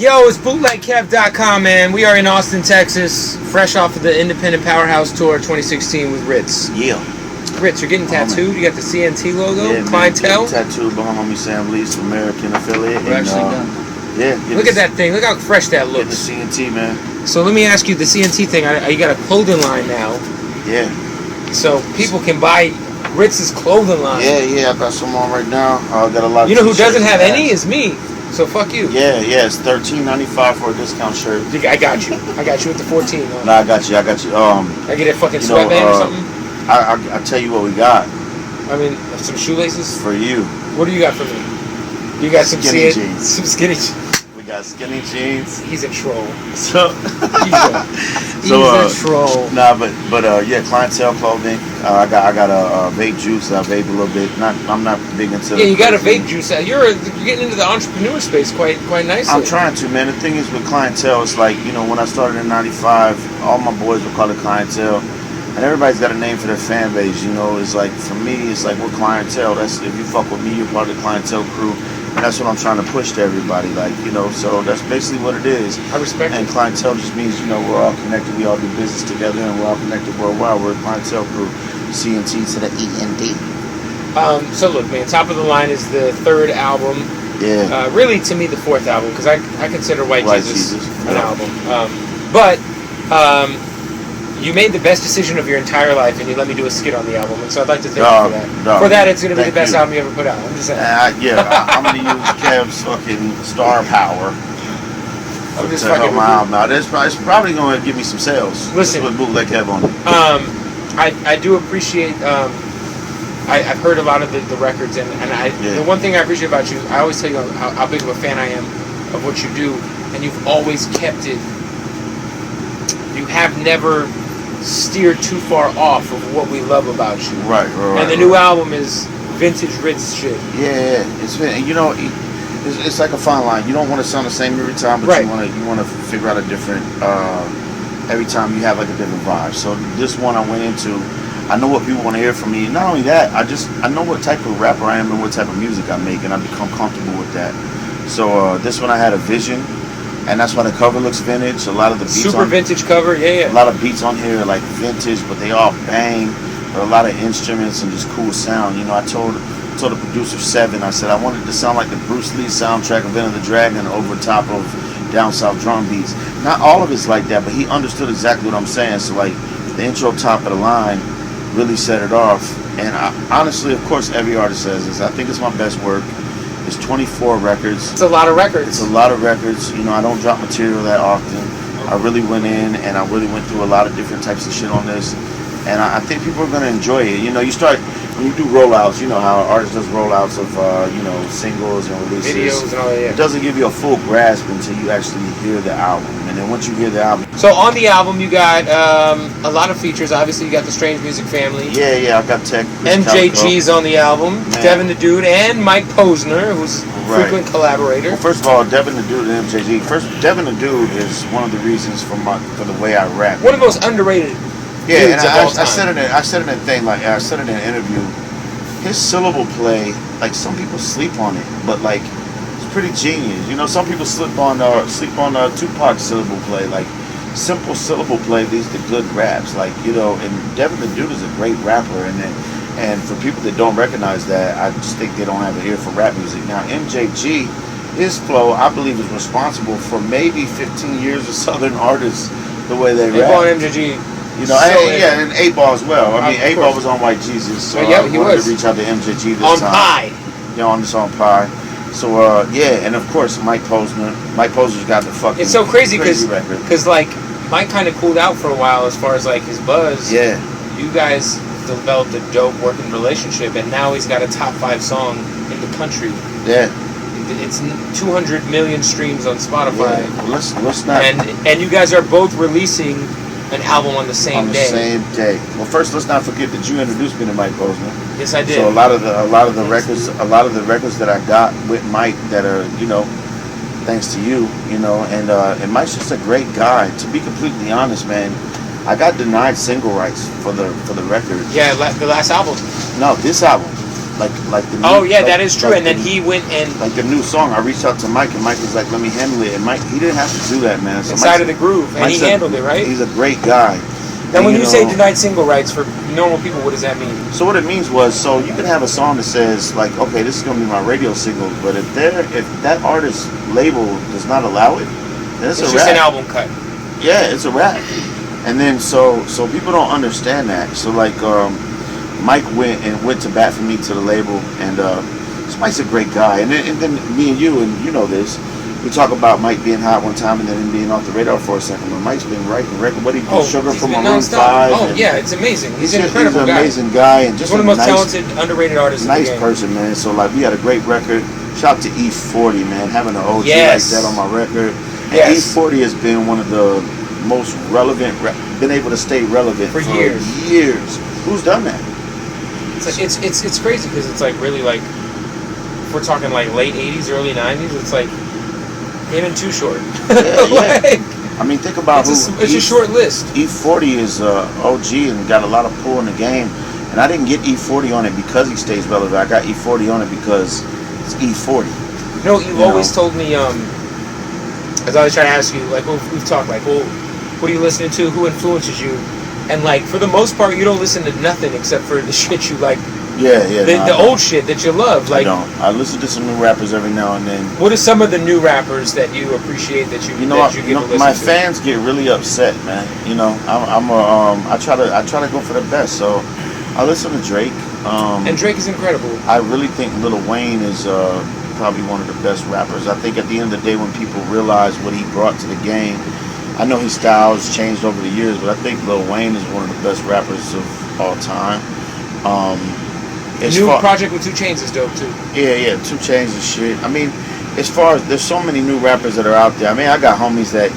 Yo, it's bootlegkev.com, man. We are in Austin, Texas, fresh off of the Independent Powerhouse Tour 2016 with Rittz. Yeah. Rittz, you're getting tattooed. You got the CNT logo, yeah, clientele. Man, tattooed by my homie Sam Lee's American affiliate. We're actually done. Yeah. Look at that thing. Look how fresh that Get the looks. CNT, man. So let me ask you, the CNT thing, you got a clothing line now. Yeah. So people can buy Ritz's clothing line. Yeah. I got some on right now. I got a lot of You know who t-shirts doesn't have and any hats. is me. So fuck you. Yeah. It's $13.95 for a discount shirt. I got you. I got you with the 14. Huh? Nah, I got you. I get a fucking sweatband or something? I tell you what we got. I mean, some shoelaces? For you. What do you got for me? You got some skinny jeans. Some skinny jeans. We got skinny jeans. He's a troll. So He's a troll. Nah, but yeah, clientele clothing. I got a vape juice. I vape a little bit. I'm not big into. Yeah, you got a vape juice. You're getting into the entrepreneur space quite nicely. I'm trying to, man. The thing is with clientele, it's like, you know, when I started in '95, all my boys would call it clientele, and everybody's got a name for their fan base. You know, it's like for me, it's like we're clientele. That's if you fuck with me, you're part of the clientele crew. And that's what I'm trying to push to everybody, like, you know, so that's basically what it is. I respect it. And clientele just means, you know, we're all connected, we all do business together, and we're all connected worldwide. We're a clientele crew, CNT to the END. So look, man, Top of the Line is the third album. Yeah. Really, to me, the fourth album, because I consider White Jesus an album. But you made the best decision of your entire life, and you let me do a skit on the album, and so I'd like to thank you for that. For that, it's going to be the best album you ever put out. I'm just saying. I'm going to use Kev's fucking star power. I'm just to help fucking my album out. It's probably going to give me some sales. Listen, with Bootleg Kev on it. I do appreciate. I've heard a lot of the records, and the one thing I appreciate about you, I always tell you how big of a fan I am of what you do, and you've always kept it. You have never steered too far off of what we love about you. Right. And the new album is vintage Rittz shit. Yeah, it's you know, it's like a fine line. You don't want to sound the same every time, but you want to figure out a different. Every time you have like a different vibe. So this one I went into, I know what people want to hear from me. Not only that, I know what type of rapper I am and what type of music I make, and I become comfortable with that. So this one I had a vision. And that's why the cover looks vintage. A lot of the beats super vintage cover, yeah. A lot of beats on here are like vintage, but they all bang. There are a lot of instruments and just cool sound. You know, I told the producer Seven, I said I wanted to sound like the Bruce Lee soundtrack of Enter the Dragon over top of down south drum beats. Not all of it's like that, but he understood exactly what I'm saying. So like the intro, Top of the Line, really set it off. And honestly, of course, every artist says this. I think it's my best work. It's 24 records. It's a lot of records. It's a lot of records. You know, I don't drop material that often. I really went in and I really went through a lot of different types of shit on this. And I think people are going to enjoy it. You know, when you do rollouts, you know how an artist does rollouts of, you know, singles and releases. Videos and all that, yeah. It doesn't give you a full grasp until you actually hear the album. And then once you hear the album. So on the album, you got a lot of features. Obviously, you got the Strange Music family. Yeah, I got Tech. MJG's on the album. Man. Devin the Dude and Mike Posner, who's a frequent collaborator. Well, first of all, Devin the Dude and MJG. First, Devin the Dude is one of the reasons for the way I rap. One of the most underrated. Yeah, and I said in a thing, like I said in an interview, his syllable play, like some people sleep on it, but like it's pretty genius. You know, some people sleep on Tupac's syllable play, like simple syllable play leads to good raps, like, you know. And Devin the Dude is a great rapper, and for people that don't recognize that, I just think they don't have an ear for rap music. Now MJG, his flow, I believe, is responsible for maybe 15 years of Southern artists the way they rap. On MJG. You know, and 8-Ball as well. I mean, 8-Ball was on White Jesus, so I wanted to reach out to MJG this time. On Pie. Yeah, on this on Pie. So, and of course, Mike Posner. Mike Posner's got the fucking It's so crazy record. Because, like, Mike kind of cooled out for a while as far as, like, his buzz. Yeah. You guys developed a dope working relationship, and now he's got a top 5 song in the country. Yeah. It's 200 million streams on Spotify. Yeah. Well, let's not. And you guys are both releasing an album on the same day. Same day. Well, first, let's not forget that you introduced me to Mike Posner. Yes, I did. So a lot of the records that I got with Mike that are, you know, thanks to you, you know, and Mike's just a great guy. To be completely honest, man, I got denied single rights for the record. Yeah, the last album. No, this album. like the new, oh yeah, that is true. And then he went and like the new song. I reached out to Mike, and Mike was like, "Let me handle it." And Mike, he didn't have to do that, man. So inside of the groove, and he handled it right. He's a great guy. Now, when you say denied single rights for normal people, what does that mean? So what it means was, so you can have a song that says like, okay, this is gonna be my radio single, but if that artist label does not allow it, then it's a just rap. an album cut. Yeah, it's a rap. And then so people don't understand that. So like Mike went to bat for me to the label, and Mike's a great guy. And then me and you know this. We talk about Mike being hot one time and then him being off the radar for a second. But Mike's been writing record. What he did, Sugar from Maroon 5. Oh yeah, it's amazing. He's an incredible guy. He's an amazing guy and just one of the most talented, underrated artists. Nice person, man. So like we had a great record. Shout out to E40, man, having an OG like that on my record. And E40 has been one of the most relevant, been able to stay relevant for years. Who's done that? It's crazy because it's like really like, if we're talking like late 80s, early 90s, it's like him and Too Short. Yeah. I mean, think about it's a short list. E40 is OG and got a lot of pull in the game, and I didn't get E40 on it because he stays relevant. I got E40 on it because it's E40. You know, you've always told me, as I was trying to ask you, like, we've talked, like, well, what are you listening to? Who influences you? And, like, for the most part, you don't listen to nothing except for the shit you like. Yeah. The old shit that you love. Like, I listen to some new rappers every now and then. What are some of the new rappers that you appreciate that you get to listen my to? fans get really upset, man. You know, I try to go for the best. So I listen to Drake. And Drake is incredible. I really think Lil Wayne is probably one of the best rappers. I think at the end of the day, when people realize what he brought to the game, I know his style has changed over the years, but I think Lil Wayne is one of the best rappers of all time. The new project with 2 Chainz is dope too. Yeah, 2 Chainz is shit. I mean, as far as there's so many new rappers that are out there. I mean, I got homies that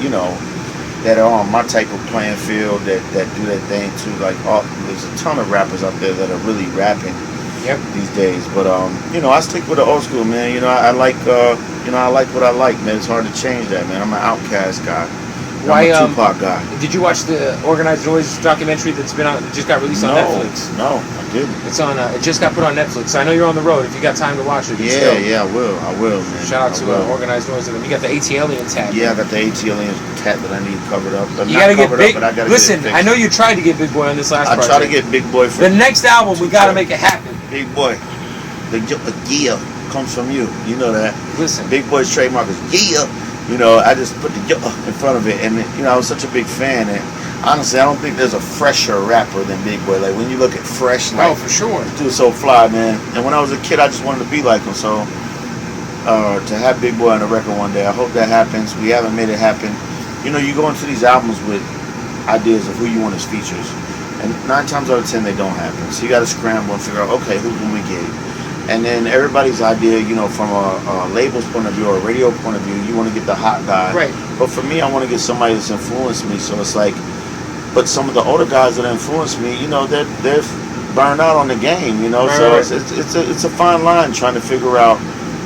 that are on my type of playing field that do that thing too. Like, there's a ton of rappers out there that are really rapping these days. But I stick with the old school, man. I like I like what I like, man. It's hard to change that, man. I'm an Outkast guy. I'm a Tupac guy. Did you watch the Organized Noise documentary that's just got released on Netflix? No, I didn't. It's on. It just got put on Netflix. I know you're on the road. If you got time to watch it, I will, man. Shout out to Organized Noise. You got the ATLian tat. Yeah, I got the ATLian tat that I need covered up. You gotta get big. Listen, I know you tried to get Big Boy on this last project. I tried to get Big Boy for the next album. We gotta make it happen. Big Boy, the yeah comes from you. You know that. Listen, Big Boy's trademark is yeah. I just put the in front of it, and I was such a big fan. And honestly, I don't think there's a fresher rapper than Big Boy. Like when you look at fresh, like for sure, dude's so fly, man. And when I was a kid, I just wanted to be like him. So to have Big Boy on the record one day, I hope that happens. We haven't made it happen. You go into these albums with ideas of who you want as features, and 9 times out of 10 they don't happen. So you got to scramble and figure out, okay, who can we get? And then everybody's idea, from a label's point of view or a radio point of view, you want to get the hot guy. Right. But for me, I want to get somebody that's influenced me. So it's like, but some of the older guys that influenced me, they're burned out on the game. So it's a fine line trying to figure out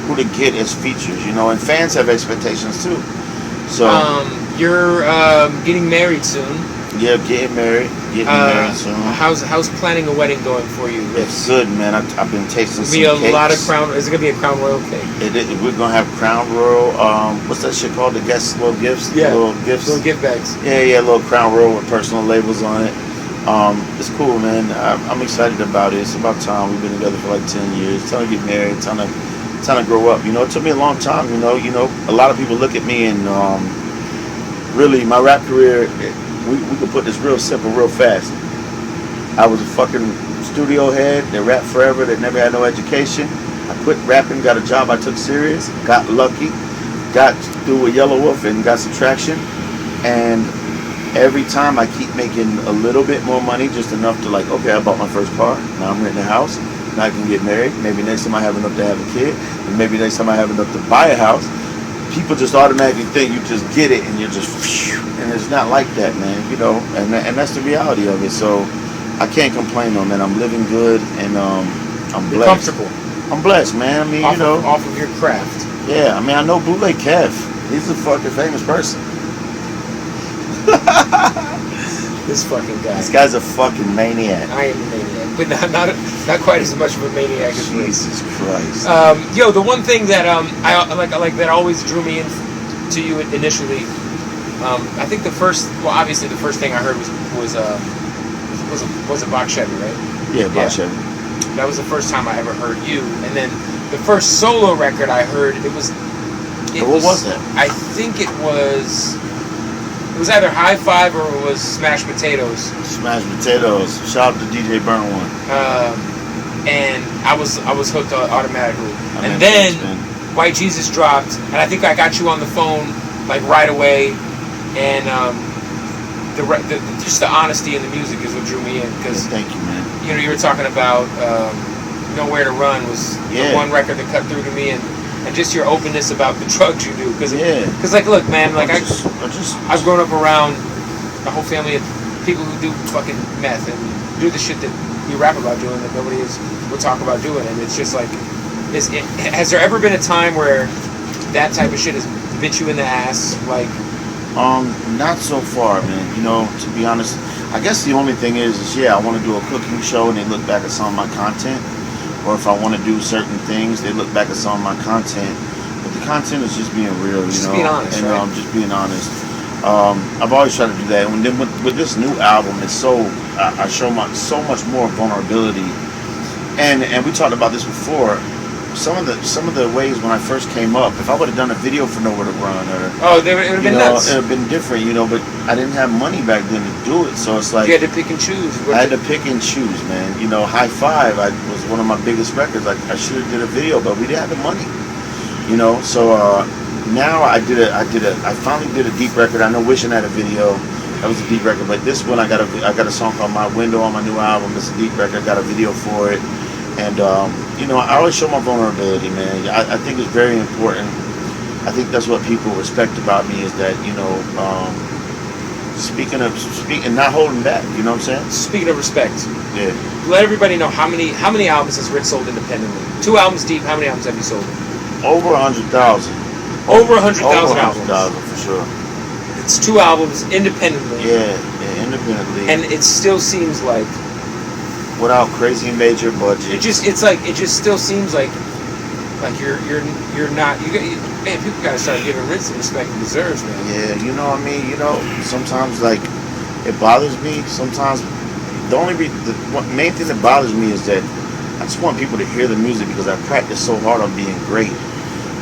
who to get as features. And fans have expectations too. So you're getting married soon. Yeah, getting married soon. How's planning a wedding going for you? It's good, man. I've been tasting some cakes. A lot of crown. Is it gonna be a Crown Royal cake? We're gonna have Crown Royal. What's that shit called? The guest little gifts. Yeah, little gifts. Little gift bags. Yeah, little Crown Royal with personal labels on it. It's cool, man. I'm excited about it. It's about time. We've been together for like 10 years. Time to get married. Time to grow up. It took me a long time. A lot of people look at me and really my rap career. We can put this real simple, real fast. I was a fucking studio head that rapped forever, that never had no education. I quit rapping, got a job I took serious, got lucky, got through with Yellow Wolf and got some traction. And every time I keep making a little bit more money, just enough to like, okay, I bought my first car, now I'm renting a house, now I can get married. Maybe next time I have enough to have a kid, and maybe next time I have enough to buy a house. People just automatically think you just get it and you're just, and it's not like that, man, and that's the reality of it. So I can't complain though, man. I'm living good and I'm blessed. You're comfortable. I'm blessed, man. I mean, off of your craft. Yeah, I mean, I know Bootleg Kev. He's a fucking famous person. This fucking guy. This guy's a fucking maniac. I am a maniac, but not quite as much of a maniac as Rittz. Jesus Christ. Yo, the one thing that I like that always drew me in to you initially. I think obviously the first thing I heard was a Box Chevy, right? Yeah, Box Chevy. That was the first time I ever heard you, and then the first solo record I heard, what was that? I think it was either High Five or it was Smashed Potatoes. Smashed Potatoes. Shout out to DJ Burn One. And I was hooked automatically. And then White Jesus dropped, and I think I got you on the phone like right away. And just the honesty in the music is what drew me in. Because thank you, man. You know, you were talking about Nowhere to Run was the one record that cut through to me, and just your openness about the drugs you do. Because like, look, man, like I've grown up around a whole family of people who do fucking meth and do the shit that we rap about doing that nobody will talk about doing, and it's just like, has there ever been a time where that type of shit has bit you in the ass, like? Not so far, man. You know, to be honest, I guess the only thing is I want to do a cooking show and they look back at some of my content. Or if I want to do certain things, they look back at some of my content. But the content is just being real, you know. Being honest, and right? just being honest. I've always tried to do that. And then with this new album, it's I show so much more vulnerability. And we talked about this before. Some of the ways when I first came up, if I would have done a video for Nowhere to Run, or it would have been nuts. It would have been different, you know. But I didn't have money back then to do it, so it's like you had to pick and choose. I had to pick and choose, man. You know, High Five was one of my biggest records. I should have did a video, but we didn't have the money, you know. So now I finally did a deep record. I know Wishing had a video. That was a deep record, but this one I got a song called My Window on my new album. It's a deep record. I got a video for it. And, you know, I always show my vulnerability, man. I think it's very important. I think that's what people respect about me is that, you know, speaking, not holding back, you know what I'm saying? Speaking of respect. Yeah. Let everybody know how many albums has Rittz sold independently? 2 albums deep, how many albums have you sold? Over 100,000. Over 100,000 albums. 100,000 for sure. It's 2 albums independently. Yeah, independently. And it still seems like, without crazy major budget, it just still seems like you're not. Man, people gotta start giving Rittz the respect he deserves, man. Yeah, you know what I mean. You know, sometimes like it bothers me. Sometimes the main thing that bothers me is that I just want people to hear the music because I practice so hard on being great.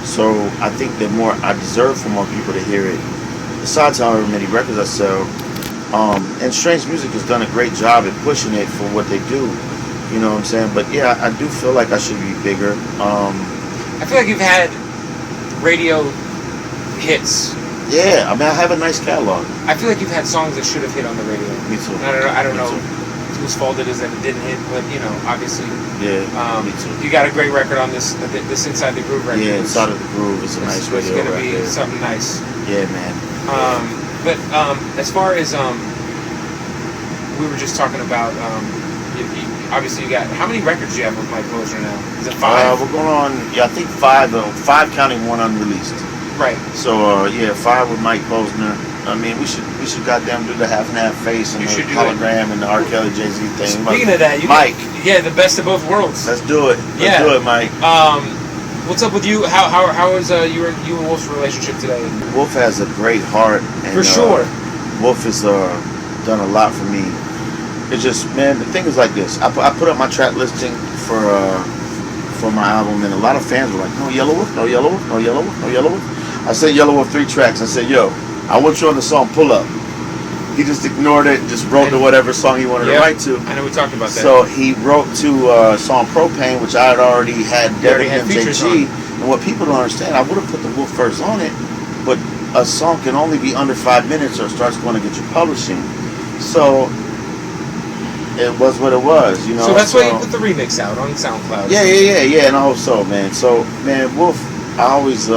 So I think that I deserve for more people to hear it. Besides however many records I sell. And Strange Music has done a great job at pushing it for what they do. You know what I'm saying? But yeah, I do feel like I should be bigger. I feel like you've had radio hits. Yeah, I mean, I have a nice catalog. I feel like you've had songs that should have hit on the radio. Me too. I don't know whose fault it is that it didn't hit, but you know, obviously. Yeah, me too. You got a great record on this Inside the Groove record. Yeah, Inside of the Groove is a nice radio. It's gonna be something nice. Yeah, man. But as far as we were just talking about, obviously you got, how many records do you have with Mike Posner now? Is it 5? We're going on, I think 5 counting one unreleased. Right. So 5 with Mike Posner. I mean, we should goddamn do the half and half face and the hologram and the R. Kelly Jay-Z thing. Speaking of that, Mike. The best of both worlds. Let's do it. Let's do it, Mike. What's up with you? How is you and Wolf's relationship today? Wolf has a great heart. And, for sure. Wolf has done a lot for me. It's just, man, the thing is like this. I put up my track listing for my album, and a lot of fans were like, no Yellow Wolf, no Yellow Wolf, no Yellow Wolf, no Yellow Wolf. I said Yellow Wolf 3 tracks. I said, yo, I want you on the song Pull Up. He just ignored it and just wrote to whatever song he wanted to write to. I know we talked about that. So he wrote to song Propane, which I had already had Derek MJG. And what people don't understand, I would have put the Wolf verse on it, but a song can only be under 5 minutes or it starts going to get you publishing. So it was what it was, you know. So that's why you put the remix out on SoundCloud. Yeah, and I hope so, man. So, man, Wolf, I always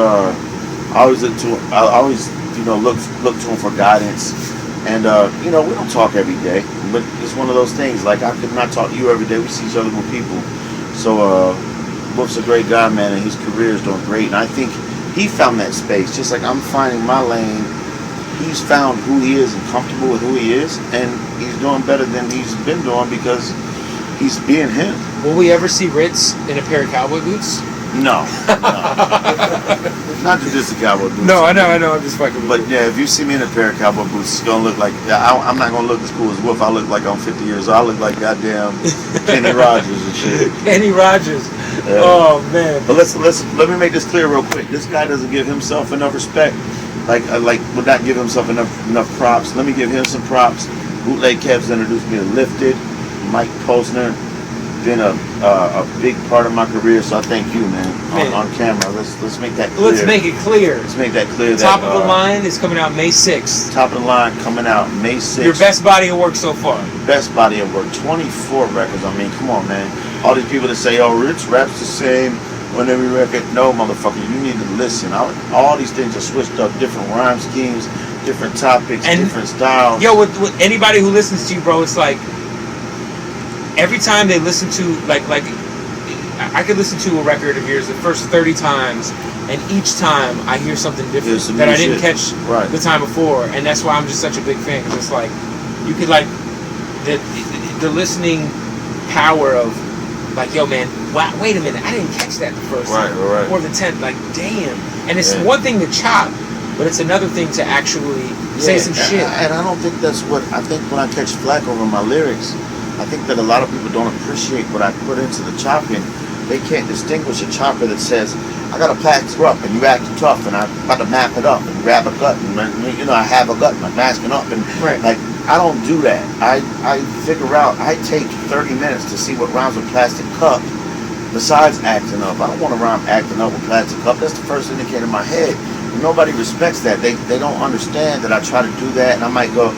look to him for guidance. And, you know, we don't talk every day, but it's one of those things. Like, I could not talk to you every day. We see each other with people. So, Wolf's a great guy, man, and his career is doing great. And I think he found that space, just like I'm finding my lane he's found who he is and comfortable with who he is, and he's doing better than he's been doing because he's being him. Will we ever see Rittz in a pair of cowboy boots? No. Not just the cowboy boots. No, I know, I'm just fucking with But you. yeah, if you see me in a pair of cowboy boots, it's gonna look like I'm not gonna look as cool as Wolf. I look like I'm 50 years old. I look like goddamn Kenny Rogers and shit. Kenny Rogers. Oh man. But let me make this clear real quick. This guy doesn't give himself enough respect. Would not give himself enough props. Let me give him some props. Bootleg Kev's introduced me to Lifted. Mike Posner been a big part of my career, so I thank you, man. On camera. Let's make that clear. Let's make it clear. Let's make that clear. Top of the Line is coming out May 6th. Top of the Line coming out May 6th. Your best body of work so far. Best body of work. 24 records. I mean, come on, man. All these people that say, oh, Rittz raps the same on every record. No, motherfucker, you need to listen. All these things are switched up. Different rhyme schemes, different topics, and different styles. Yo, with anybody who listens to you, bro, it's like every time they listen to like I could listen to a record of yours the first 30 times, and each time I hear something different that I didn't catch the time before, and that's why I'm just such a big fan. Because it's like you could like the listening power of like, yo, man, wow, wait a minute, I didn't catch that the first time or the 10th. Like, damn. And it's one thing to chop, but it's another thing to actually say some shit. And I don't think that's what I think when I catch flack over my lyrics. I think that a lot of people don't appreciate what I put into the chopping. They can't distinguish a chopper that says, I got a plaster up and you acting tough and I'm about to map it up and grab a gut and I have a gut and I'm masking up and like I don't do that. I figure out, I take 30 minutes to see what rhymes with plastic cup besides acting up. I don't want to rhyme acting up with plastic cup. That's the first indicator in my head. Nobody respects that. They don't understand that I try to do that and I might go,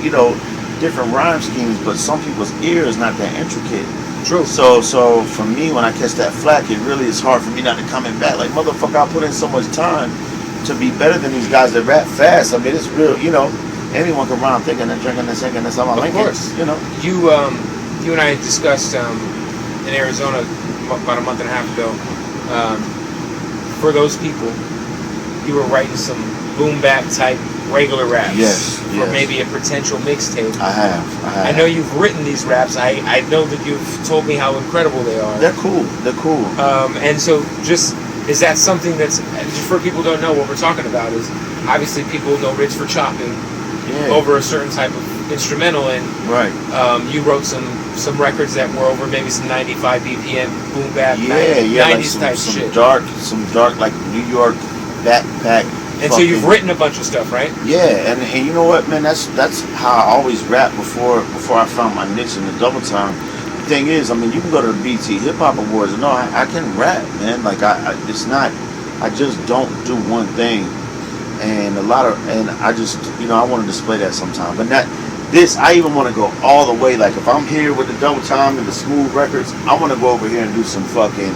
different rhyme schemes, but some people's ear is not that intricate. True. So for me, when I catch that flack, it really is hard for me not to come in back. Like, motherfucker, I put in so much time to be better than these guys that rap fast. I mean, it's real, anyone can rhyme thinking and drinking and singing and something like that. Of course. You and I discussed in Arizona about a month and a half ago. For those people, you were writing some boom bap type regular raps for maybe a potential mixtape. I have. I know you've written these raps. I know that you've told me how incredible they are. They're cool. And so is that something that's, just for people who don't know what we're talking about, is obviously people know Rittz for chopping over a certain type of instrumental, and you wrote some records that were over maybe some 95 BPM boom bap 90s like type shit. Some dark like New York backpack. And so you've written a bunch of stuff, right? Yeah, and you know what, man? That's how I always rap before I found my niche in the double time. The thing is, I mean, you can go to the BT Hip Hop Awards and no, I can rap, man. Like it's not, I just don't do one thing, and I just I want to display that sometime. But I even want to go all the way. Like if I'm here with the double time and the smooth records, I want to go over here and do some fucking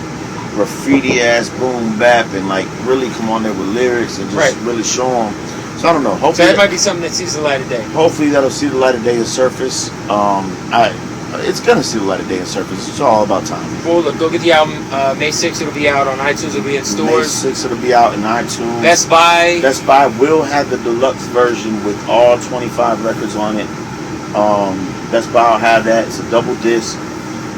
graffiti ass boom bap and like really come on there with lyrics and just really show them. So I don't know. Hopefully that might be something that sees the light of day. Hopefully that'll see the light of day and surface. It's gonna see the light of day and surface. It's all about time. Well, look, go get the album. May 6th it'll be out on iTunes. It'll be in stores. May 6th it'll be out in iTunes. Best Buy will have the deluxe version with all 25 records on it. Best Buy will have that. It's a double disc.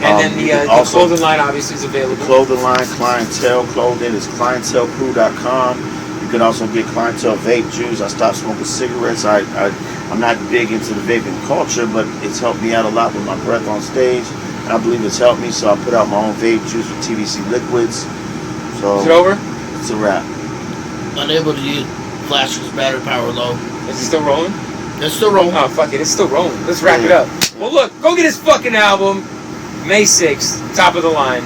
And then the clothing line obviously is available. The clothing line, Clientele Clothing, is clientelecrew.com. You can also get Clientele vape juice. I stopped smoking cigarettes. I'm not big into the vaping culture, but it's helped me out a lot with my breath on stage. And I believe it's helped me, so I put out my own vape juice with TVC liquids. So is it over? It's a wrap. Unable to use flashers, battery power low. Is it still rolling? It's still rolling. Oh, fuck it. It's still rolling. Let's wrap it up. Well, look, go get his fucking album. May 6th, Top of the Line.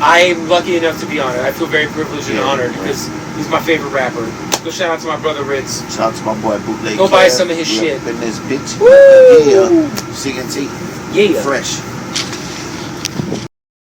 I'm lucky enough to be on it. I feel very privileged and honored because he's my favorite rapper. Go shout out to my brother Rittz. Shout out to my boy Bootleg Kev. Go buy some of his shit. In this bitch. Woo! Yeah. CNT. Yeah. Fresh.